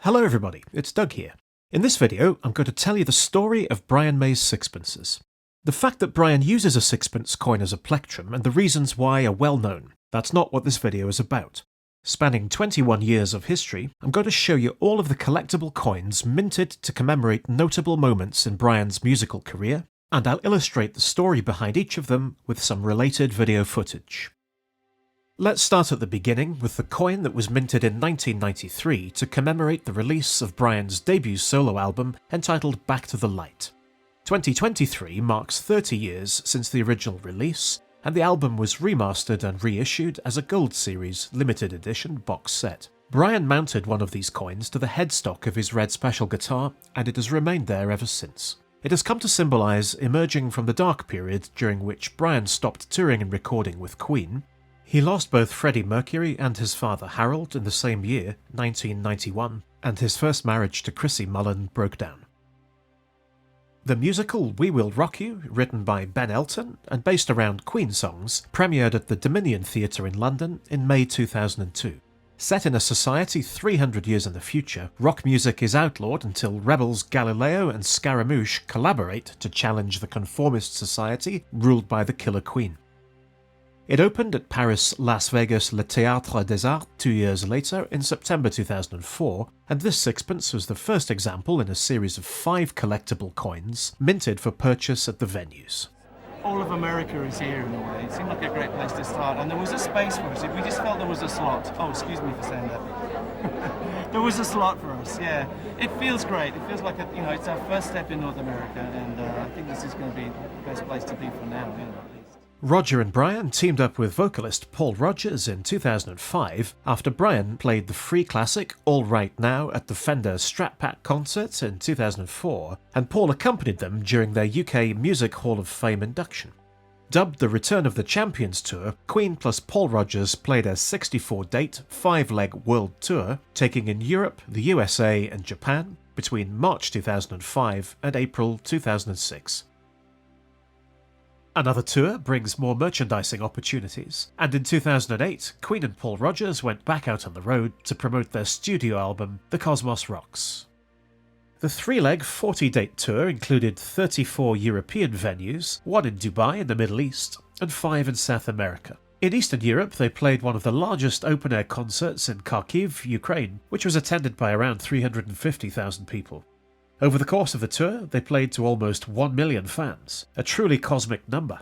Hello everybody, it's Doug here. In this video, I'm going to tell you the story of Brian May's sixpences. The fact that Brian uses a sixpence coin as a plectrum and the reasons why are well known. That's not what this video is about. Spanning 21 years of history, I'm going to show you all of the collectible coins minted to commemorate notable moments in Brian's musical career, and I'll illustrate the story behind each of them with some related video footage. Let's start at the beginning with the coin that was minted in 1993 to commemorate the release of Brian's debut solo album entitled Back to the Light. 2023 marks 30 years since the original release, and the album was remastered and reissued as a Gold Series limited edition box set. Brian mounted one of these coins to the headstock of his Red Special guitar, and it has remained there ever since. It has come to symbolise emerging from the dark period during which Brian stopped touring and recording with Queen. He lost both Freddie Mercury and his father Harold in the same year, 1991, and his first marriage to Chrissy Mullen broke down. The musical We Will Rock You, written by Ben Elton and based around Queen songs, premiered at the Dominion Theatre in London in May 2002. Set in a society 300 years in the future, rock music is outlawed until rebels Galileo and Scaramouche collaborate to challenge the conformist society ruled by the Killer Queen. It opened at Paris' Las Vegas WWRY 2 years later in September 2004, and this sixpence was the first example in a series of 5 collectible coins minted for purchase at the venues. All of America is here in a way. It seemed like a great place to start, and there was a space for us. We just felt there was a slot. Oh, excuse me for saying that. There was a slot for us, yeah. It feels great. It feels like it's our first step in North America, and I think this is going to be the best place to be for now, at least. Roger and Brian teamed up with vocalist Paul Rodgers in 2005 after Brian played the free classic All Right Now at the Fender Strat Pack concert in 2004, and Paul accompanied them during their UK Music Hall of Fame induction. Dubbed the Return of the Champions Tour, Queen plus Paul Rodgers played a 64-date, 5-leg world tour, taking in Europe, the USA and Japan between March 2005 and April 2006. Another tour brings more merchandising opportunities, and in 2008, Queen and Paul Rodgers went back out on the road to promote their studio album, The Cosmos Rocks. The 3-leg 40-date tour included 34 European venues, 1 in Dubai in the Middle East, and 5 in South America. In Eastern Europe, they played one of the largest open-air concerts in Kharkiv, Ukraine, which was attended by around 350,000 people. Over the course of the tour, they played to almost 1 million fans, a truly cosmic number.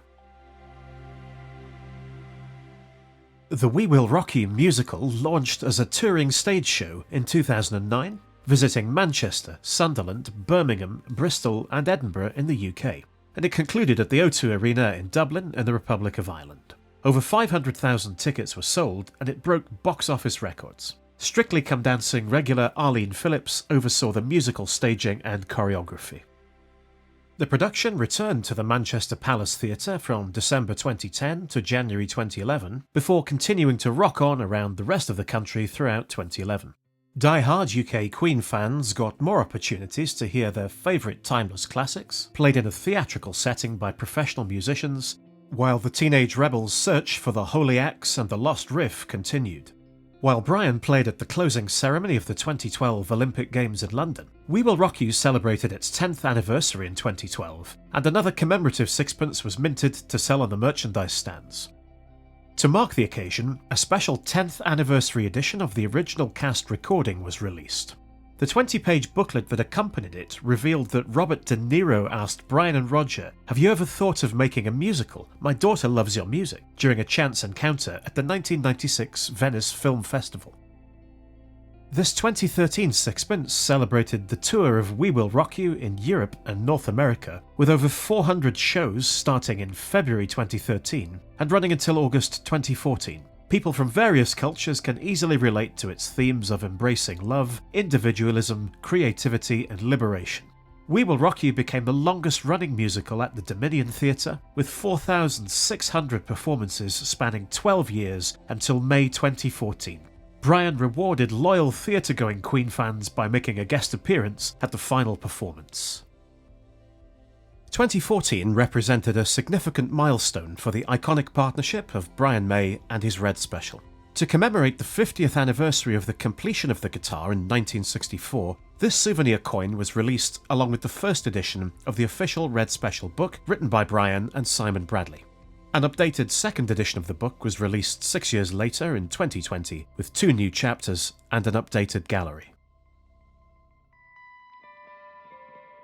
The We Will Rock You musical launched as a touring stage show in 2009, visiting Manchester, Sunderland, Birmingham, Bristol and Edinburgh in the UK, and it concluded at the O2 Arena in Dublin in the Republic of Ireland. Over 500,000 tickets were sold, and it broke box office records. Strictly Come Dancing regular Arlene Phillips oversaw the musical staging and choreography. The production returned to the Manchester Palace Theatre from December 2010 to January 2011, before continuing to rock on around the rest of the country throughout 2011. Die-hard UK Queen fans got more opportunities to hear their favourite timeless classics, played in a theatrical setting by professional musicians, while the Teenage Rebels' search for the Holy Axe and the Lost Riff continued. While Brian played at the closing ceremony of the 2012 Olympic Games in London, We Will Rock You celebrated its 10th anniversary in 2012, and another commemorative sixpence was minted to sell on the merchandise stands. To mark the occasion, a special 10th anniversary edition of the original cast recording was released. The 20-page booklet that accompanied it revealed that Robert De Niro asked Brian and Roger, "Have you ever thought of making a musical? My daughter loves your music," during a chance encounter at the 1996 Venice Film Festival. This 2013 sixpence celebrated the tour of We Will Rock You in Europe and North America, with over 400 shows starting in February 2013 and running until August 2014. People from various cultures can easily relate to its themes of embracing love, individualism, creativity and liberation. We Will Rock You became the longest-running musical at the Dominion Theatre, with 4,600 performances spanning 12 years until May 2014. Brian rewarded loyal theatre-going Queen fans by making a guest appearance at the final performance. 2014 represented a significant milestone for the iconic partnership of Brian May and his Red Special. To commemorate the 50th anniversary of the completion of the guitar in 1964, this souvenir coin was released along with the first edition of the official Red Special book written by Brian and Simon Bradley. An updated second edition of the book was released 6 years later in 2020 with 2 new chapters and an updated gallery.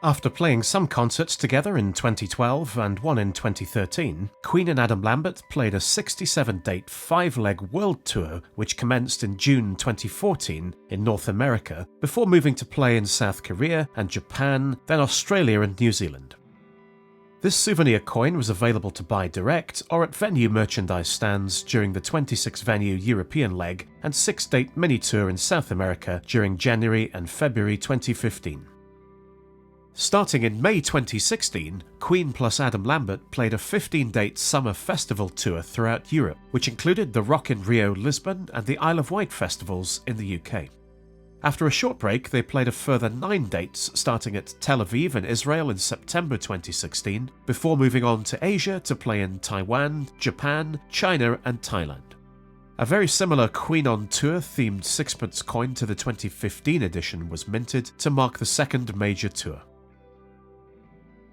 After playing some concerts together in 2012 and one in 2013, Queen and Adam Lambert played a 67-date 5-leg world tour which commenced in June 2014 in North America before moving to play in South Korea and Japan, then Australia and New Zealand. This souvenir coin was available to buy direct or at venue merchandise stands during the 26-venue European leg and 6-date mini-tour in South America during January and February 2015. Starting in May 2016, Queen plus Adam Lambert played a 15-date summer festival tour throughout Europe, which included the Rock in Rio Lisbon and the Isle of Wight festivals in the UK. After a short break, they played a further 9 dates starting at Tel Aviv in Israel in September 2016, before moving on to Asia to play in Taiwan, Japan, China and Thailand. A very similar Queen on Tour themed sixpence coin to the 2015 edition was minted to mark the second major tour.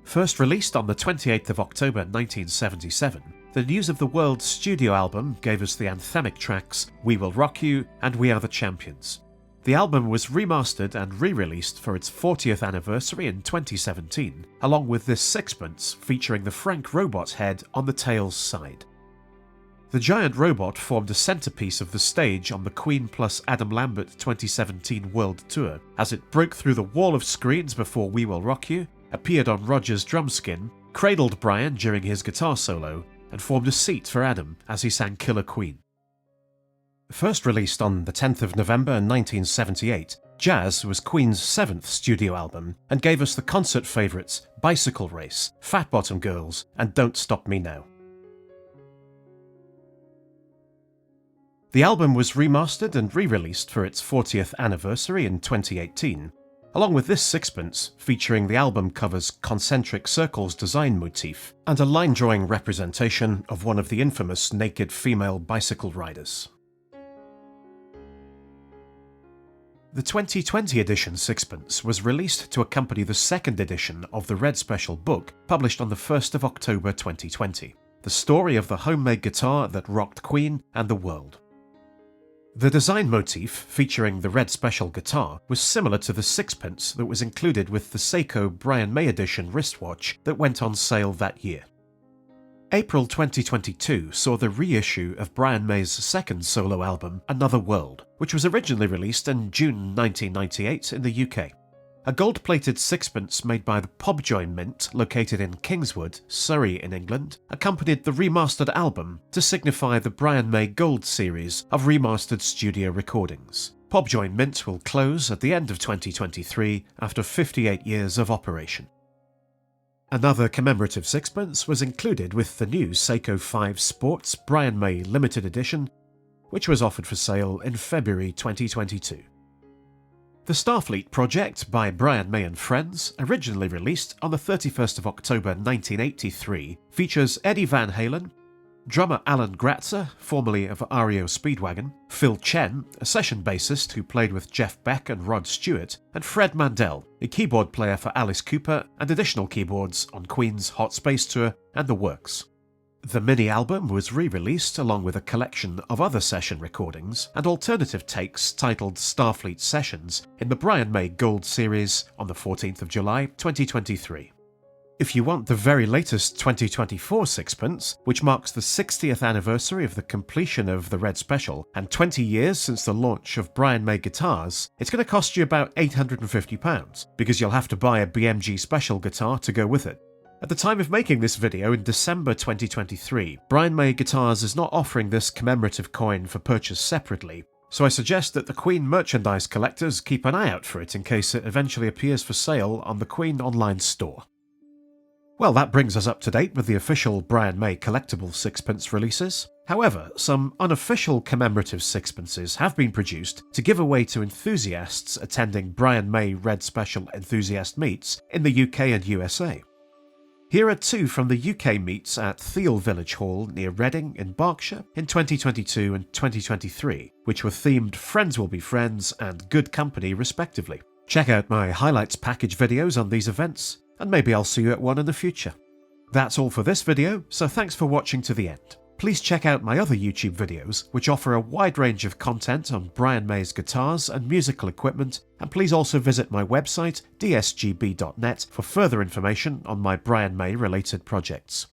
First released on the 28th of October 1977, the News of the World studio album gave us the anthemic tracks We Will Rock You and We Are the Champions. The album was remastered and re-released for its 40th anniversary in 2017, along with this sixpence featuring the Frank robot's head on the tail's side. The giant robot formed a centerpiece of the stage on the Queen plus Adam Lambert 2017 World Tour, as it broke through the wall of screens before We Will Rock You, appeared on Rodgers' drum skin, cradled Brian during his guitar solo, and formed a seat for Adam as he sang Killer Queen. First released on the 10th of November 1978, Jazz was Queen's 7th studio album and gave us the concert favourites Bicycle Race, Fat Bottom Girls, and Don't Stop Me Now. The album was remastered and re-released for its 40th anniversary in 2018, along with this sixpence featuring the album cover's concentric circles design motif and a line-drawing representation of one of the infamous naked female bicycle riders. The 2020 edition sixpence was released to accompany the second edition of the Red Special book published on the 1st of October 2020, the story of the homemade guitar that rocked Queen and the world. The design motif featuring the Red Special guitar was similar to the sixpence that was included with the Seiko Brian May edition wristwatch that went on sale that year. April 2022 saw the reissue of Brian May's second solo album, Another World, which was originally released in June 1998 in the UK. A gold-plated sixpence made by the Pobjoy Mint, located in Kingswood, Surrey in England, accompanied the remastered album to signify the Brian May Gold series of remastered studio recordings. Pobjoy Mint will close at the end of 2023 after 58 years of operation. Another commemorative sixpence was included with the new Seiko Sports Brian May Limited Edition, which was offered for sale in February 2022. The Starfleet project by Brian May and Friends, originally released on the 31st of October 1983, features Eddie Van Halen, drummer Alan Gratzer, formerly of REO Speedwagon, Phil Chen, a session bassist who played with Jeff Beck and Rod Stewart, and Fred Mandel, a keyboard player for Alice Cooper and additional keyboards on Queen's Hot Space Tour and The Works. The mini-album was re-released along with a collection of other session recordings and alternative takes titled Starfleet Sessions in the Brian May Gold series on the 14th of July 2023. If you want the very latest 2024 sixpence, which marks the 60th anniversary of the completion of the Red Special and 20 years since the launch of Brian May guitars, it's going to cost you about £850 because you'll have to buy a BMG Special guitar to go with it. At the time of making this video in December 2023, Brian May Guitars is not offering this commemorative coin for purchase separately, so I suggest that the Queen merchandise collectors keep an eye out for it in case it eventually appears for sale on the Queen online store. Well, that brings us up to date with the official Brian May collectible sixpence releases. However, some unofficial commemorative sixpences have been produced to give away to enthusiasts attending Brian May Red Special enthusiast meets in the UK and USA. Here are two from the UK meets at Theale Village Hall near Reading in Berkshire in 2022 and 2023, which were themed Friends Will Be Friends and Good Company respectively. Check out my highlights package videos on these events, and maybe I'll see you at one in the future. That's all for this video, so thanks for watching to the end. Please check out my other YouTube videos, which offer a wide range of content on Brian May's guitars and musical equipment, and please also visit my website dsgb.net for further information on my Brian May related projects.